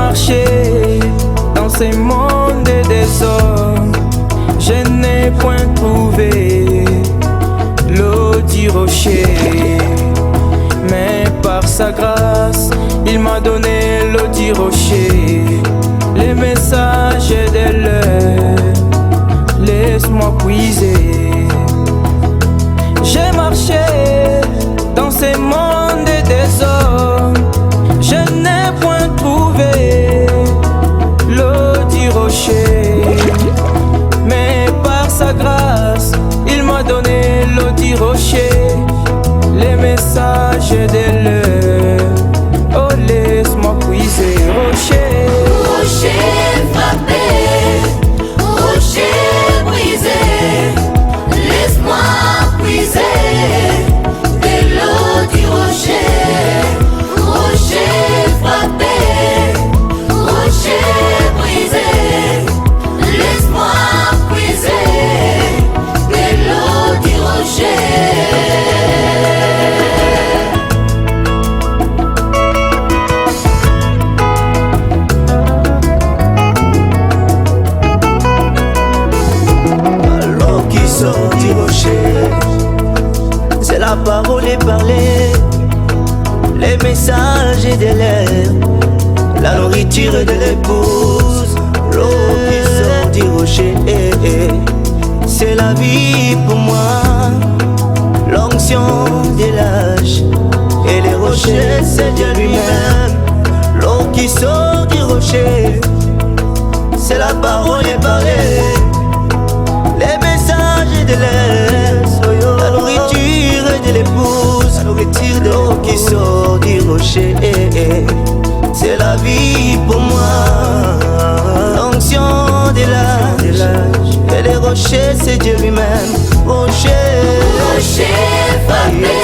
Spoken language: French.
marché dans ces mondes des hommes, je n'ai point trouvé l'eau du rocher. Mais par sa grâce, il m'a donné l'eau du rocher. Les messages de l'heure, laisse-moi puiser. J'ai marché dans ces mondes des hommes, je n'ai point trouvé l'eau du rocher. Mais par sa grâce, il m'a donné l'eau du rocher. Les messages de l'heure, oh laisse-moi puiser. Rocher, rocher frappé, rocher brisé, laisse-moi puiser de l'eau du rocher. Rocher frappé, rocher brisé, laisse-moi puiser de l'eau du rocher. Du rocher, c'est la parole et parler, les messages et de l'air, la nourriture de l'épouse. L'eau qui sort du rocher, c'est la vie pour moi, l'onction de l'âge, et les rochers c'est Dieu lui-même. L'eau qui sort du rocher, c'est la parole et parler, les messages de l'air, la nourriture de l'épouse, la nourriture de l'eau qui sort du rocher, c'est la vie pour moi, l'onction de l'âge, et les rochers c'est Dieu lui-même. Rocher, rocher frappé,